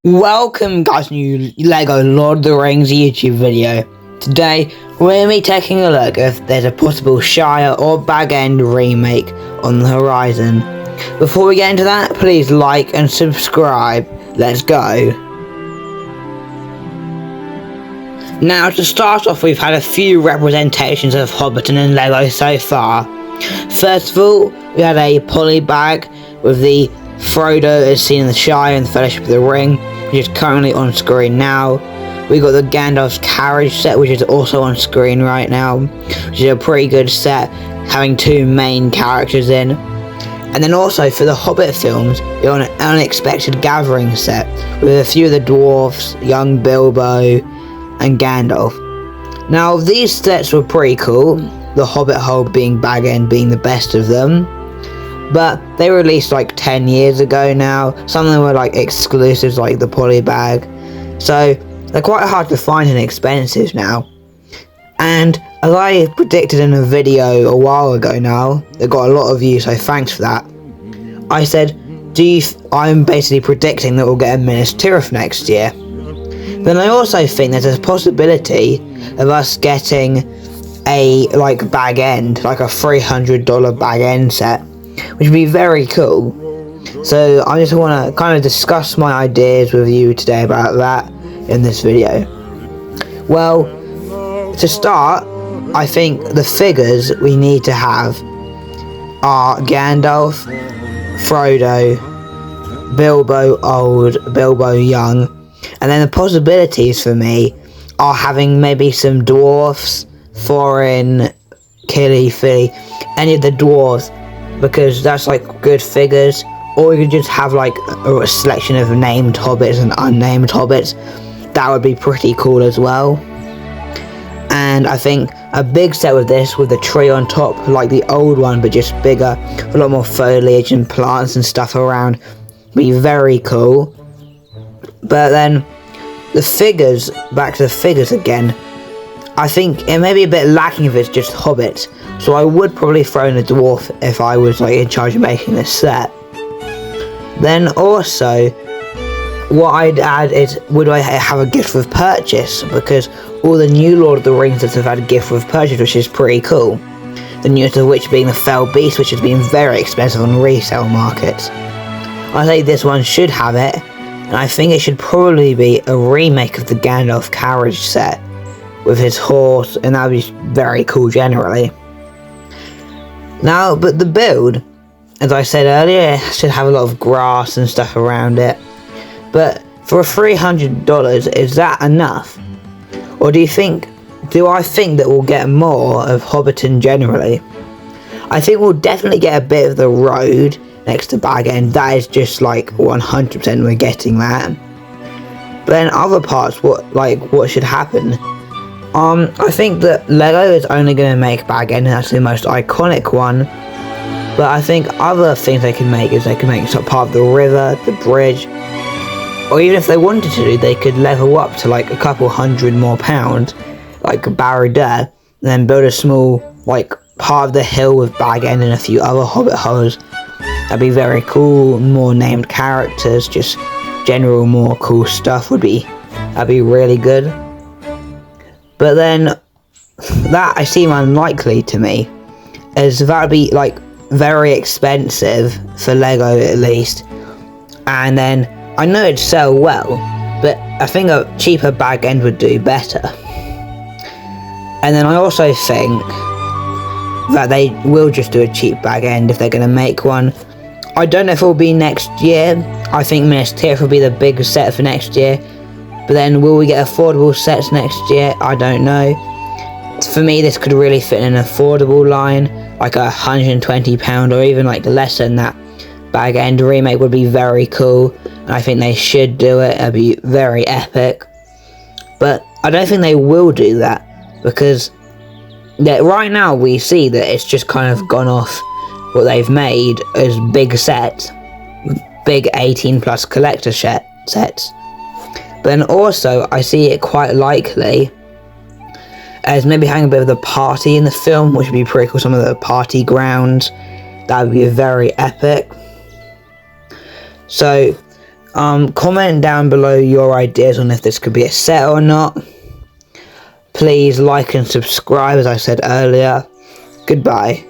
Welcome guys to new LEGO Lord of the Rings YouTube video. Today we're going to be taking a look if there's a possible Shire or Bag End remake on the horizon. Before we get into that, please like and subscribe. Let's go. Now to start off, we've had a few representations of Hobbiton and LEGO so far. First of all, we had a poly bag with the Frodo as seen in the Shire and the Fellowship of the Ring, which is currently on screen now. We got the Gandalf's carriage set, which is also on screen right now, which is a pretty good set, having two main characters in. And then also for the Hobbit films, we got an unexpected gathering set with a few of the dwarfs, young Bilbo and Gandalf. Now these sets were pretty cool, the Hobbit hole being Bag End being the best of them. But they were released like 10 years ago now. Some of them were like exclusives like the poly bag. So they're quite hard to find and expensive now. And as I predicted in a video a while ago now, that got a lot of views, so thanks for that. I said, I'm basically predicting that we'll get a Minas Tirith next year. Then I also think there's a possibility of us getting a Bag End, like a $300 Bag End set, which would be very cool. So I just want to kind of discuss my ideas with you today about that in this video. Well, to start, I think the figures we need to have are Gandalf, Frodo, Bilbo old, Bilbo young, and then the possibilities for me are having maybe some dwarfs, Thorin, Killy, Philly, any of the dwarves, because that's like good figures. Or you could just have like a selection of named hobbits and unnamed hobbits. That would be pretty cool as well. And I think a big set with this, with the tree on top, like the old one but just bigger, with a lot more foliage and plants and stuff around, would be very cool. But then the figures, back to the figures again, I think it may be a bit lacking if it's just hobbits. So I would probably throw in a dwarf if I was like in charge of making this set. Then also, what I'd add is, would I have a gift with purchase? Because all the new Lord of the Rings sets have had a gift with purchase, which is pretty cool. The newest of which being the Fell Beast, which has been very expensive on resale markets. I think this one should have it, and I think it should probably be a remake of the Gandalf carriage set with his horse, and that would be very cool generally. Now, but the build, as I said earlier, should have a lot of grass and stuff around it. But for $300, is that enough? Or do I think that we'll get more of Hobbiton generally? I think we'll definitely get a bit of the road next to Bag End. That is just like 100% we're getting that. But then other parts, what should happen? I think that LEGO is only going to make Bag End, and that's the most iconic one. But I think other things they can make is they can make some part of the river, the bridge, or even if they wanted to, they could level up to like a couple hundred more pounds, like Barad, and then build a small like part of the hill with Bag End and a few other hobbit holes. That'd be very cool. More named characters, just general more cool stuff that'd be really good. But then, that I seem unlikely to me, as that would be like very expensive for LEGO at least. And then, I know it'd sell well, but I think a cheaper Bag End would do better. And then I also think that they will just do a cheap Bag End if they're going to make one. I don't know if it will be next year. I think Minas Tirith will be the big set for next year. But then will we get affordable sets next year? I don't know. For me, this could really fit in an affordable line, like £120 or even like less than that. Bag End remake would be very cool, and I think they should do it. It'd be very epic. But I don't think they will do that, because right now we see that it's just kind of gone off what they've made as big sets, big 18 plus collector sets. But then also, I see it quite likely as maybe having a bit of the party in the film, which would be pretty cool. Some of the party grounds, that would be very epic. So Comment down below your ideas on if this could be a set or not. Please like and subscribe, as I said earlier. Goodbye.